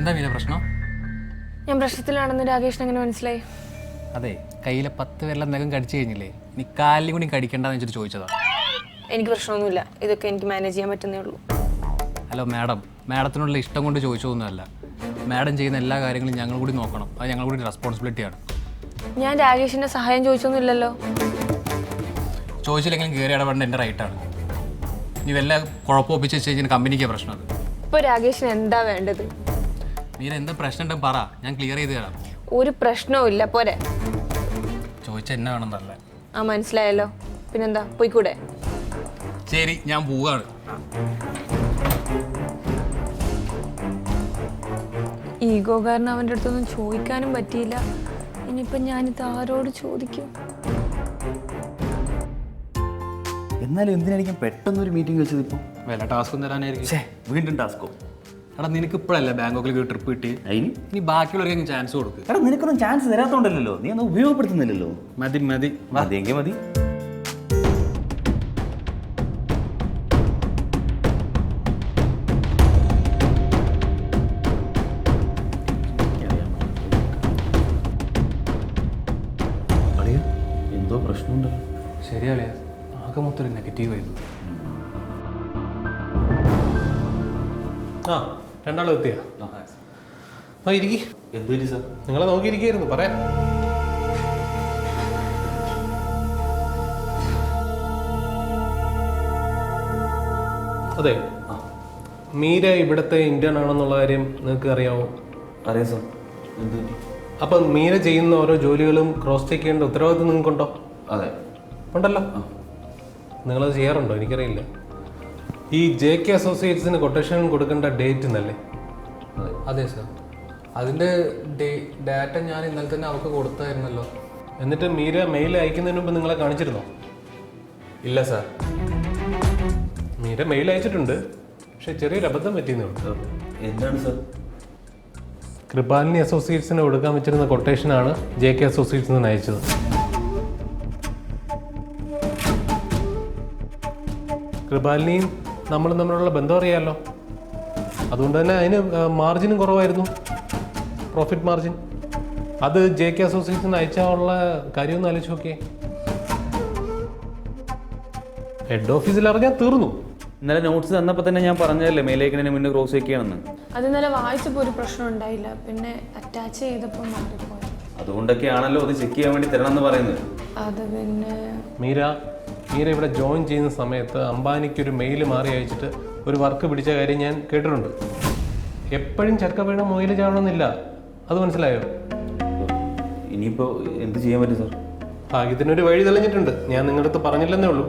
എന്താ മീര പ്രശ്നം? ഞാൻ പ്രശ്നത്തിലാണെന്ന് രാകേഷിന് എങ്ങനെ മനസ്സിലായി? അതെ, കയ്യിലെ 10 വിരൽ നഖം കടിച്ചു കഴിഞ്ഞില്ലേ, നീ കാലിലും കൂടി കടിക്കണ്ടെന്ന് വെച്ചിട്ട് ചോദിച്ചതാ. എനിക്ക് പ്രശ്നമൊന്നുമില്ല, ഇതൊക്കെ എനിക്ക് മാനേജ് ചെയ്യാൻ പറ്റുന്നേ ഉള്ളൂ. ഹലോ മാഡം, മാഡത്തിനുള്ള ഇഷ്ടം കൊണ്ട് ചോദിച്ചതൊന്നുമല്ല. മാഡം ചെയ്യുന്ന എല്ലാ കാര്യങ്ങളും ഞങ്ങൾ കൂടി നോക്കണം, അത് ഞങ്ങൾ കൂടി റെസ്പോൺസിബിലിറ്റിയാണ്. ഞാൻ രാകേഷിൻ്റെ സഹായം ചോദിച്ചൊന്നുമില്ലല്ലോ. ചോദിച്ചില്ലെങ്കിലും കയറി ഇടപെടേണ്ട എൻ്റെ റൈറ്റാണ്. നീ വല്ല കുഴപ്പം ഒപ്പിച്ച് വെച്ച് കഴിഞ്ഞാൽ കമ്പനിക്ക് പ്രശ്നം. അത് ഇപ്പോൾ രാകേഷിന് എന്താ വേണ്ടത്? മീര എന്താ പ്രശ്നം ഉണ്ടെങ്കിൽ പറ, ഞാൻ ക്ലിയർ ചെയ്ത് തരാം. ഒരു പ്രശ്നവും ഇല്ല, പോരെ? ചോദിച്ചാൽ എന്നാ വേണമെന്നല്ല. ആ മനസ്സിലായല്ലോ, പിന്നെന്താ, പോയിക്കൂടെ? ശരി, ഞാൻ പോവാണ്. ഈഗോ കാരണം അവൻ്റെ അടുത്തൊന്നും ചോദിക്കാനും പറ്റിയില്ല. ഇനിയിപ്പം ഞാനിത് ആരോട് ചോദിക്കും? എന്നാലും എന്തിനായിരിക്കും പെട്ടെന്നൊരു മീറ്റിംഗ് വെച്ചത്? ഇപ്പോൾ വല്ല ടാസ്കും തരാനായിരിക്കും. വീണ്ടും ടാസ്കോ? എടാ, നിനക്ക് ഇപ്പോഴല്ല ബാങ്കോക്കിലേക്ക് ട്രിപ്പ് കിട്ടി, ഇനി ബാക്കിയുള്ളവർക്ക് ചാൻസ് കൊടുക്കും. എടാ, നിനക്കൊന്നും ചാൻസ് തരാത്തോണ്ടല്ലോ, നീ ഒന്നും ഉപയോഗപ്പെടുത്തുന്നില്ലല്ലോ. മതി മതി മതിയെങ്കിൽ മതി. എന്തോ പ്രശ്നമുണ്ടല്ലോ. ശരിയല്ലേ, ആകെ മൊത്തം നെഗറ്റീവ് ആയിരുന്നു. ആ, രണ്ടാളും എത്തിയാ? ആ, ഇരിക്കി. എന്ത് പറ്റി സാർ? നിങ്ങളെ നോക്കിയിരിക്കായിരുന്നു, പറയാം. അതെ, മീര ഇവിടുത്തെ ഇന്ത്യൻ ആണെന്നുള്ള കാര്യം നിങ്ങൾക്ക് അറിയാമോ? അറിയാം സാർ. എന്ത് പറ്റി? അപ്പം മീര ചെയ്യുന്ന ഓരോ ജോലികളും ക്രോസ് ചെക്ക് ചെയ്യേണ്ട ഉത്തരവാദിത്വം നിങ്ങൾക്കുണ്ടോ? അതെ, ഉണ്ടല്ലോ. നിങ്ങളത് ചെയ്യാറുണ്ടോ? എനിക്കറിയില്ല. ഈ JK അസോസിയേറ്റ്സിന് കൊട്ടേഷൻ കൊടുക്കേണ്ട ഡേറ്റ് എന്നല്ലേ? അതെ സാർ, അതിൻ്റെ ഡാറ്റ ഞാൻ ഇന്നലെ തന്നെ അവർക്ക് കൊടുത്തായിരുന്നല്ലോ. എന്നിട്ട് മീര മെയിൽ അയക്കുന്നതിന് മുമ്പ് നിങ്ങളെ കാണിച്ചിരുന്നോ? ഇല്ല സാർ. മീര മെയിൽ അയച്ചിട്ടുണ്ട്, പക്ഷെ ചെറിയൊരു അബദ്ധം പറ്റിയെന്നേ ഉള്ളൂ. എന്താണ് സാർ? കൃപാലിനി അസോസിയേറ്റ്സിന് കൊടുക്കാൻ വെച്ചിരുന്ന കൊട്ടേഷനാണ് JK അസോസിയേറ്റ്സിന് അയച്ചത്. കൃപാലിനിയും നമ്മളും തമ്മിലുള്ള ബന്ധം അറിയാമല്ലോ, അതുകൊണ്ട് തന്നെ അതിന് മാർജിനും കുറവായിരുന്നു, പ്രോഫിറ്റ് മാർജിൻ. അത് JK അസോസിയേറ്റ്സിന് അയച്ചാലുള്ള കാര്യമൊന്നും ആലോചിച്ച് നോക്കിയേ. ഹെഡ് ഓഫീസിൽ അറിഞ്ഞാൽ തീർന്നു. ഇന്നലെ നോട്ട്സ് തന്നപ്പോൾ തന്നെ ഞാൻ പറഞ്ഞതല്ലേ മെയിലേക്കിനെ മുന്നേ ക്രോസ് ചെക്ക് ചെയ്യണമെന്ന്. അത് ഇന്നലെ വായിച്ചപ്പോൾ ഒരു പ്രശ്നം ഉണ്ടായില്ല, പിന്നെ അറ്റാച്ച് ചെയ്തപ്പോൾ മാറിപ്പോയി. അതുകൊണ്ടൊക്കെയാണല്ലോ അത് ചെക്ക് ചെയ്യാൻ വേണ്ടി തരണമെന്ന് പറയുന്നത്. അത് പിന്നെ മീര ഇവിടെ ജോയിൻ ചെയ്യുന്ന സമയത്ത് അംബാനിക്കൊരു മെയിൽ മാറി അയച്ചിട്ട് ഒരു വർക്ക് പിടിച്ച കാര്യം ഞാൻ കേട്ടിട്ടുണ്ട്. എപ്പോഴും ചക്ക വീണ മൊയിൽ ചാവണമെന്നില്ല, അത് മനസ്സിലായോ? ഇനിയിപ്പോൾ എന്ത് ചെയ്യാൻ പറ്റും സാർ? ഭാഗ്യത്തിനൊരു വഴി തെളിഞ്ഞിട്ടുണ്ട്. ഞാൻ നിങ്ങളുടെ അടുത്ത് പറഞ്ഞില്ലെന്നേ ഉള്ളൂ.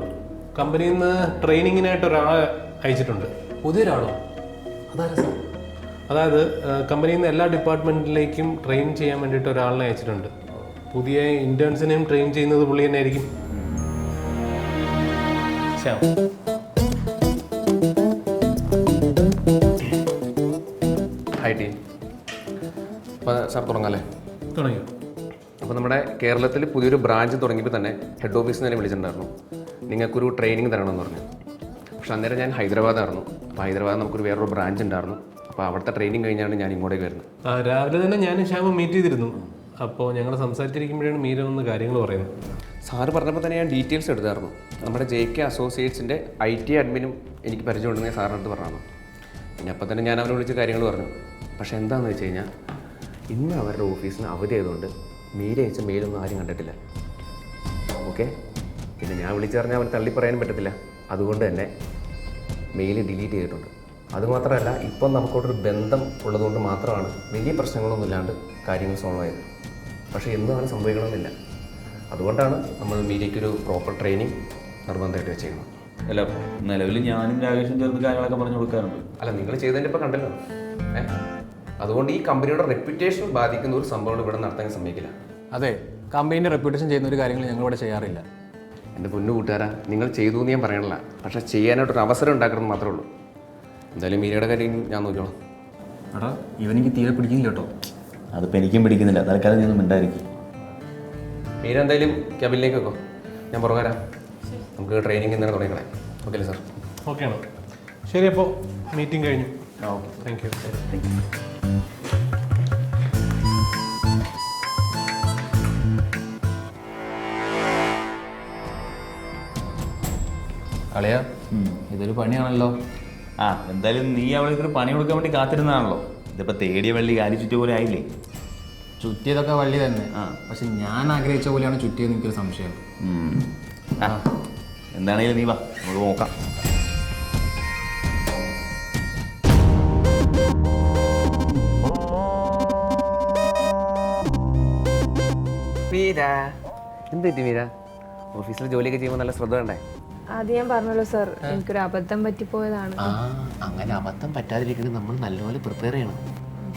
കമ്പനിയിൽ നിന്ന് ട്രെയിനിങ്ങിനായിട്ട് ഒരാളെ അയച്ചിട്ടുണ്ട്. പുതിയൊരാളോ? അതാരാ സാർ? അതായത് കമ്പനിയിൽ നിന്ന് എല്ലാ ഡിപ്പാർട്ട്മെൻറ്റിലേക്കും ട്രെയിൻ ചെയ്യാൻ വേണ്ടിയിട്ട് ഒരാളിനെ അയച്ചിട്ടുണ്ട്. പുതിയ ഇൻറ്റേൺസിനെയും ട്രെയിൻ ചെയ്യുന്നത് പുള്ളി തന്നെ ആയിരിക്കും. Shyam, high team. അപ്പോൾ സാർ തുടങ്ങാമല്ലേ? തുടങ്ങി. അപ്പോൾ നമ്മുടെ കേരളത്തിൽ പുതിയൊരു ബ്രാഞ്ച് തുടങ്ങിയപ്പോൾ തന്നെ ഹെഡ് ഓഫീസിൽ തന്നെ വിളിച്ചിട്ടുണ്ടായിരുന്നു, നിങ്ങൾക്കൊരു ട്രെയിനിങ് തരണമെന്ന് പറഞ്ഞു. പക്ഷെ അന്നേരം ഞാൻ ഹൈദരാബാദായിരുന്നു. അപ്പോൾ ഹൈദരാബാദ് നമുക്കൊരു വേറൊരു ബ്രാഞ്ച് ഉണ്ടായിരുന്നു. അപ്പോൾ അവിടുത്തെ ട്രെയിനിങ് കഴിഞ്ഞാണ് ഞാൻ ഇങ്ങോട്ടേക്ക് വരുന്നത്. രാവിലെ തന്നെ ഞാനും ശ്യാമും മീറ്റ് ചെയ്തിരുന്നു. അപ്പോൾ ഞങ്ങൾ സംസാരിച്ചിരിക്കുമ്പോഴാണ് മീര വന്ന് കാര്യങ്ങൾ പറയുന്നത്. സാറ് പറഞ്ഞപ്പോൾ തന്നെ ഞാൻ ഡീറ്റെയിൽസ് എടുത്തായിരുന്നു. നമ്മുടെ JK അസോസിയേറ്റ്സിൻ്റെ IT അഡ്മിനും എനിക്ക് പരിചയമുണ്ടെന്ന് ഞാൻ സാറിനടുത്ത് പറഞ്ഞു. പിന്നെ അപ്പം തന്നെ ഞാൻ അവരെ വിളിച്ച് കാര്യങ്ങൾ പറഞ്ഞു. പക്ഷേ എന്താണെന്ന് വെച്ച് കഴിഞ്ഞാൽ ഇന്ന് അവരുടെ ഓഫീസിന് അവധി ആയതുകൊണ്ട് മീര അയച്ച മെയിലൊന്നും ആരും കണ്ടിട്ടില്ല. ഓക്കെ, പിന്നെ ഞാൻ വിളിച്ചു പറഞ്ഞാൽ അവർ തള്ളി പറയാനും പറ്റത്തില്ല. അതുകൊണ്ട് തന്നെ മെയിൽ ഡിലീറ്റ് ചെയ്തിട്ടുണ്ട്. അതുമാത്രമല്ല, ഇപ്പം നമുക്കോട്ടൊരു ബന്ധം ഉള്ളതുകൊണ്ട് മാത്രമാണ് വലിയ പ്രശ്നങ്ങളൊന്നും ഇല്ലാണ്ട് കാര്യങ്ങൾ സോൾവ് ആയത്. പക്ഷേ എന്നും അങ്ങനെ സംഭവിക്കണമെന്നില്ല. അതുകൊണ്ടാണ് നമ്മൾ മീഡിയയ്ക്കൊരു പ്രോപ്പർ ട്രെയിനിങ് നിർബന്ധമായിട്ട് വെച്ചിരിക്കുന്നത്. അല്ല, നിലവിൽ ഞാനും രാകേഷും ചേർന്ന് കാര്യങ്ങളൊക്കെ പറഞ്ഞു കൊടുക്കാറുണ്ട്. അല്ല, നിങ്ങൾ ചെയ്തതിൻ്റെ ഇപ്പോൾ കണ്ടല്ലോ. അതുകൊണ്ട് ഈ കമ്പനിയുടെ റെപ്യൂട്ടേഷൻ ബാധിക്കുന്ന ഒരു സംഭവം ഇവിടെ നടത്താൻ സമ്മതിക്കില്ല. അതെ, കമ്പനീൻ്റെ റെപ്യൂട്ടേഷൻ ചെയ്യുന്ന ഒരു കാര്യങ്ങൾ ഞങ്ങളിവിടെ ചെയ്യാറില്ല. എൻ്റെ പൊന്നു കൂട്ടുകാരാ, നിങ്ങൾ ചെയ്തു എന്ന് ഞാൻ പറയണില്ല, പക്ഷേ ചെയ്യാനായിട്ടൊരു അവസരം ഉണ്ടാക്കണം മാത്രമേ ഉള്ളൂ. എന്തായാലും മീരയുടെ കാര്യം ഞാൻ നോക്കിക്കോളാം. എടാ, ഇവനിക്ക് തീരെ പിടിക്കുന്നില്ല കേട്ടോ. അതിപ്പോൾ എനിക്കും പിടിക്കുന്നില്ല. തൽക്കാലം ഞാൻ മിണ്ടായിരിക്കും. മീര എന്തായാലും ക്യാബിനിലേക്ക് വെക്കോ, ഞാൻ പുറകരാം. നമുക്ക് ട്രെയിനിങ് ഇന്നലെ തുടങ്ങിക്കണേ. ഓക്കെ അല്ലേ സാർ? ഓക്കെ ആണ്. ശരി, അപ്പോൾ മീറ്റിംഗ് കഴിഞ്ഞു. Okay, thank you. Thank you. കളിയാ ഇതൊരു പണിയാണല്ലോ. ആ എന്തായാലും നീ അവൾക്ക് ഒരു പണി കൊടുക്കാൻ വേണ്ടി കാത്തിരുന്നതാണല്ലോ. ഇതിപ്പോൾ തേടിയ വള്ളി കാലി ചുറ്റിയ പോലെ ആയില്ലേ. ചുറ്റിയതൊക്കെ വള്ളി തന്നെ. പക്ഷെ ഞാൻ ആഗ്രഹിച്ച പോലെയാണ് ചുറ്റിയെന്ന് എനിക്കൊരു സംശയം. ആ എന്താണെങ്കിലും നീ വാ നമുക്ക് നോക്കാം. മീര എന്ത് പറ്റി മീര? ഓഫീസിൽ ജോലിയൊക്കെ ചെയ്യുമ്പോൾ നല്ല ശ്രദ്ധ വേണ്ടേ? അത് ഞാൻ പറഞ്ഞല്ലോ സാർ, എനിക്കൊരു അബദ്ധം പറ്റിപ്പോയതാണ്. അങ്ങനെ അബദ്ധം പറ്റാതിരിക്കുന്നത് നമ്മൾ നല്ലപോലെ പ്രിപ്പയർ ചെയ്യണം.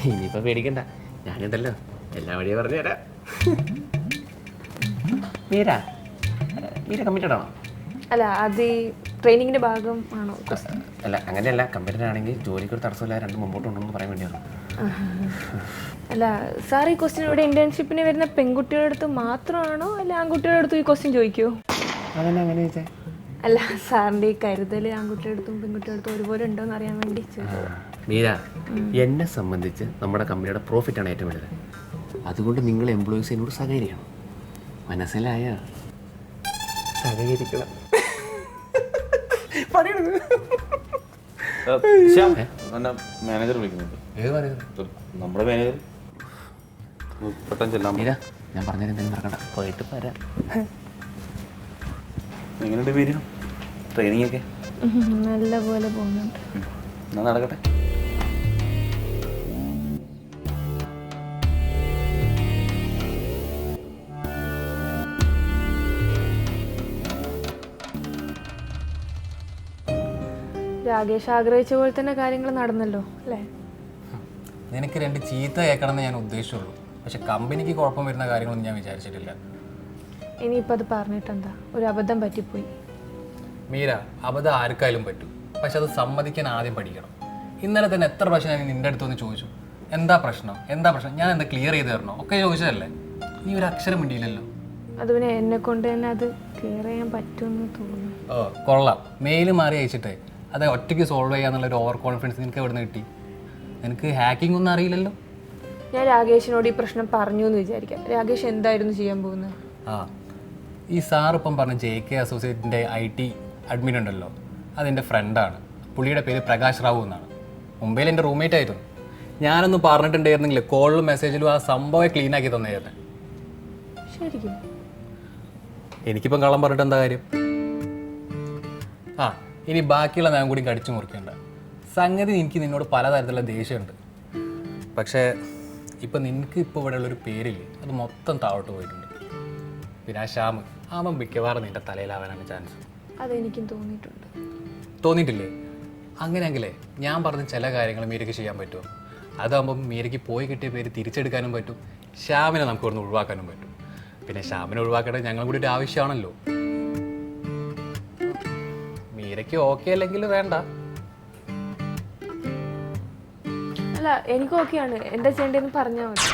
ഇനിയിപ്പോൾ പേടിക്കണ്ട, ഞാനുണ്ടല്ലോ എല്ലാ വഴിയും പറഞ്ഞു തരാം. മീര മീര കമ്മിറ്റഡ് ആണോ? അല്ല, അത് ഈ ട്രെയിനിങ്ങിന്റെ ഭാഗം ആണോ? അല്ല അങ്ങനെയല്ല, കമ്മിറ്റഡ് ആണെങ്കിൽ ജോലിക്ക് ഒരു തടസ്സമില്ല, രണ്ട് മുമ്പോട്ട് ഉണ്ടെന്ന് പറയാൻ വേണ്ടിയാണ്. അല്ല സാർ, ഈ ക്വസ്റ്റ്യൻ ഇവിടെ ഇന്റേൺഷിപ്പിന് വരുന്ന പെൺകുട്ടികളുടെ അടുത്ത് മാത്രമാണോ അല്ല ആൺകുട്ടികളുടെ അടുത്തും ഈ ക്വസ്റ്റ്യൻ ചോദിക്കുമോ? അതന്നെ അങ്ങനെ ചോദിച്ചേ. അല്ല സാറിന്റെ ഈ കരുതൽ ആൺകുട്ടിയുടെ അടുത്തും പെൺകുട്ടിയുടെ അടുത്തും ഒരുപോലെ ഉണ്ടോ എന്ന് അറിയാൻ വേണ്ടി ചോദിച്ചത്. മീര, എന്നെ സംബന്ധിച്ച് നമ്മുടെ കമ്പനിയുടെ പ്രോഫിറ്റാണ് ഏറ്റവും വലുത്. അതുകൊണ്ട് നിങ്ങൾ എംപ്ലോയീസ് എന്നോട് സഹകരിക്കണം. മനസ്സിലായ? സഹകരിക്കണം. മാനേജർ വിളിക്കുന്നുണ്ട്. ഏത് പറയുന്നത്? നമ്മുടെ മാനേജർ പെട്ടെന്ന് ചെല്ലാം. മീര, ഞാൻ പറഞ്ഞാൽ എന്തെങ്കിലും നടക്കണ്ട, പോയിട്ട് വരാം. എങ്ങനെയുണ്ട് പേര് ട്രെയിനിങ് ഒക്കെ? നല്ല പോലെ പോകുന്നുണ്ട്. എന്നാ നടക്കട്ടെ. രാകേഷ് ആഗ്രഹിച്ച പോലെ തന്നെ കാര്യങ്ങൾ നടന്നല്ലോ അല്ലേ? നിനക്ക് 2 ചീത്ത കേൾക്കണമെന്ന് ഞാൻ ഉദ്ദേശിച്ചുള്ളൂ. പക്ഷെ കമ്പനിക്ക് കുഴപ്പം വരുന്ന കാര്യങ്ങളൊന്നും ഞാൻ വിചാരിച്ചിട്ടില്ല. ഇനിയിപ്പോൾ അത് പറഞ്ഞിട്ടെന്താ, ഒരു അബദ്ധം പറ്റിപ്പോയി. മീര, അബദ്ധം ആർക്കായാലും പറ്റും. പക്ഷെ അത് സമ്മതിക്കാൻ ആദ്യം പഠിക്കണം. ഇന്നലെ തന്നെ എത്ര പ്രശ്നം ഞാൻ നിൻ്റെ അടുത്തൊന്ന് ചോദിച്ചു. എന്താ പ്രശ്നം, ഞാൻ എന്താ ക്ലിയർ ചെയ്ത് തരണോ ഒക്കെ ചോദിച്ചതല്ലേ? നീ ഒരു അക്ഷരം മിണ്ടിയില്ലല്ലോ. അത് പിന്നെ എന്നെ കൊണ്ട് തന്നെ അത് ക്ലിയർ ചെയ്യാൻ പറ്റുമെന്ന് തോന്നുന്നു. ഓ കൊള്ളാം. മെയിൽ മാറി അയച്ചിട്ടേ അത് ഒറ്റയ്ക്ക് സോൾവ് ചെയ്യാന്നുള്ളൊരു ഓവർ കോൺഫിഡൻസ് നിനക്ക് എവിടെ നിന്ന് കിട്ടി? നിനക്ക് ഹാക്കിംഗ് ഒന്നും അറിയില്ലല്ലോ. ഞാൻ രാകേഷിനോട് ഈ പ്രശ്നം പറഞ്ഞു എന്ന് വിചാരിക്കാം. രാകേഷ് എന്തായിരുന്നു ചെയ്യാൻ പോകുന്നത്? ഈ സാറിപ്പം പറഞ്ഞ JK അസോസിയേറ്റിൻ്റെ IT അഡ്മിൻ ഉണ്ടല്ലോ, അതെൻ്റെ ഫ്രണ്ടാണ്. പുള്ളിയുടെ പേര് പ്രകാശ് റാവു എന്നാണ്. മുംബൈയിൽ എൻ്റെ റൂംമേറ്റ് ആയിരുന്നു. ഞാനൊന്ന് പറഞ്ഞിട്ടുണ്ടായിരുന്നെങ്കിൽ കോളിലും മെസ്സേജിലും ആ സംഭവം ക്ലീൻ ആക്കി തന്നെയായിരുന്നു. ശരിക്കും എനിക്കിപ്പം കള്ളം പറഞ്ഞിട്ട് എന്താ കാര്യം? ഇനി ബാക്കിയുള്ള ഞാൻ കൂടി കടിച്ചു മുറിക്കണ്ട. സംഗതി എനിക്ക് നിന്നോട് പലതരത്തിലുള്ള ദേഷ്യമുണ്ട്. പക്ഷേ ഇപ്പം നിനക്ക് ഇപ്പോൾ ഇവിടെയുള്ളൊരു പേരില്ലേ, അത് മൊത്തം താഴോട്ട് പോയിട്ടുണ്ട്. പിന്നെ ആ ശ്യാം, അവൻ മിക്കവാറും നിൻ്റെ തലയിലാവാനാണ് ചാൻസ്. അതെനിക്കും തോന്നിയിട്ടുണ്ട്. തോന്നിയിട്ടില്ലേ? അങ്ങനെയെങ്കിലേ ഞാൻ പറഞ്ഞ ചില കാര്യങ്ങൾ മീരയ്ക്ക് ചെയ്യാൻ പറ്റുമോ? അതാകുമ്പം മീരയ്ക്ക് പോയി കിട്ടിയ പേര് തിരിച്ചെടുക്കാനും പറ്റും, ശ്യാമിനെ നമുക്ക് ഇവിടുന്ന് ഒഴിവാക്കാനും പറ്റും. പിന്നെ ശ്യാമിനെ ഒഴിവാക്കേണ്ടത് ഞങ്ങൾ കൂടി ഒരു ആവശ്യമാണല്ലോ. മീരയ്ക്ക് ഓക്കെ അല്ലെങ്കിൽ വേണ്ട. അല്ല, എനിക്ക് ഓക്കെയാണ്. എന്താ ചെയ്യേണ്ടതെന്ന് പറഞ്ഞാൽ മതി.